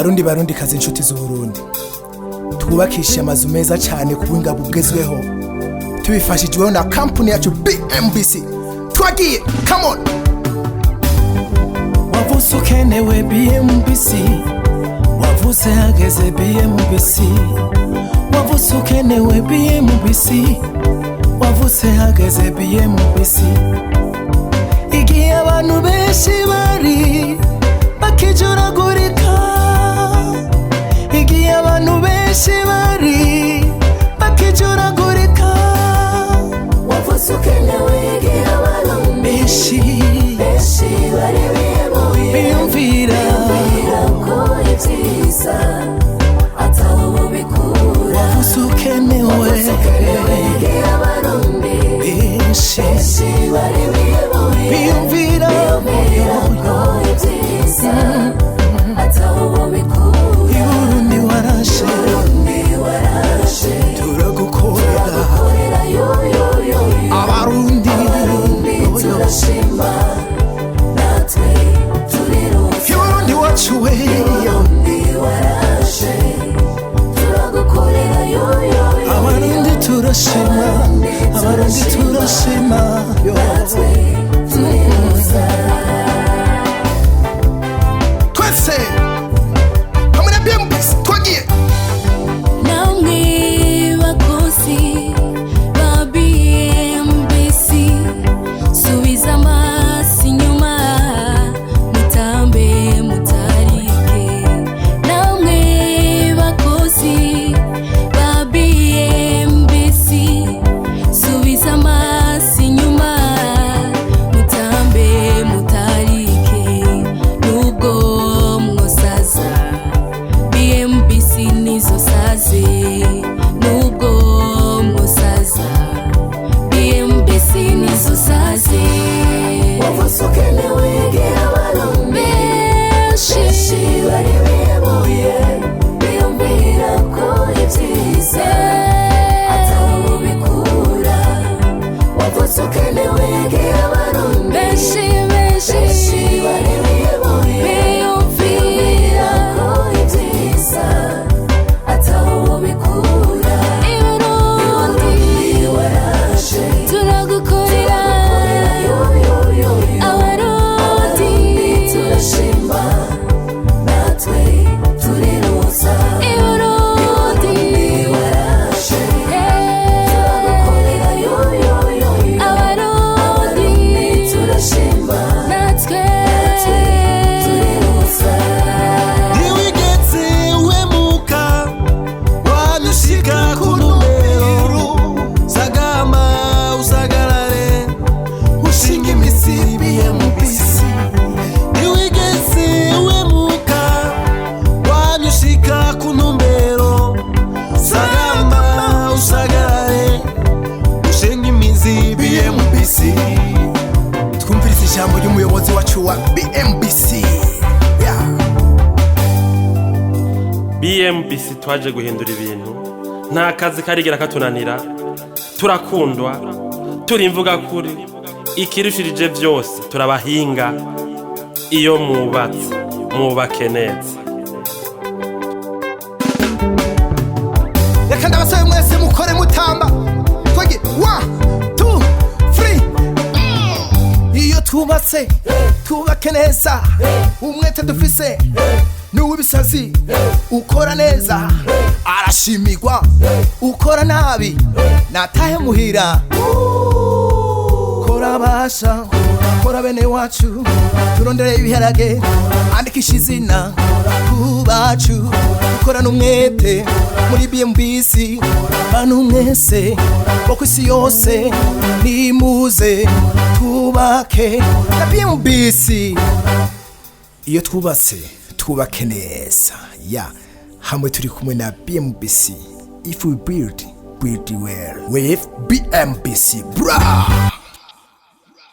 barundi kazi inshuti z'Uburundi, twubakisha amazu meza cyane ku buhinga bugezweho tubifashijweho na kampani yacu BMBC. Twagiye, come on. Wavuze ukenewe BMBC, wavuze hageze BMBC, wavuze ukenewe BMBC, wavuze hageze BMBC. Igihe abantu benshi bari bakijuragurika, igihe abantu benshi bari bakijuragurika, wavuze ukenewe igihe abantu benshi bari biyumvira ko ibyiza ataho bikura. wavuze ukenewe igihe abantu benshi bari biyumvira ko ibyiza ataho bikura. Burundi warashe turagukorera abarundi turashima natwe turiruza. Burundi wacu we warashe turagukorera abarundi turashima abarundi turashima natwe turiruza. Twese hamwe na BMBC twagiye. Namwe bakozi ba BMBC, subiza amaso inyuma mutambe mutarike. Namwe bakozi ba BMBC, subiza amaso inyuma mutambe mutarike. Nubwo mwosaza BMBC nizo saze, nubwo mwosaza BMBC nizo saze. Wavuze ukenewe igihe abantu benshi bari biyumvira ko ibyiza ataho bikura. Wavuze ukenewe igihe abantu benshi bari biyumvira ko ibyiza ataho bikura. Burundi warashe turagukorera abarundi turashima natwe turiruza. Burundi warashe turagukorera abarundi turashima natwe turiruza. ntiwigeze uhemuka wanushika ku numero sagama usagarare ushinga imisi BMBC. ntiwigeze uhemuka wanushika ku numero sagama usagarare ushinga imizi BMBC. Twumviriza ijambo ry'umuyobozi wacu wa BMBC. Yeah. BMBC twaje guhindura ibintu, nta kazi karigera katunanira, turakundwa, turi imvuga kuri, ikirushirije byose turabahinga. Iyo mubatse mubake neza. Reka ndabasabe mwese mukore mutamba. Twagiye 1 2 3. Iyo tubatse tubake neza, umwete dufise n'uwibisazi. Ukora neza arashimigwa, ukora nabi natahe muhira. Kora basha, kora bene wacu, turondere ibiharage, andikisha izina kubacu. Ukora n'umwete muri BMBC, bantu mwese bo kwisi yose nimuze tubake na BMBC. Iyo twubatse twubake neza, ya hamwe turi kumwe na BMBC. If we build well with BMBC, bra.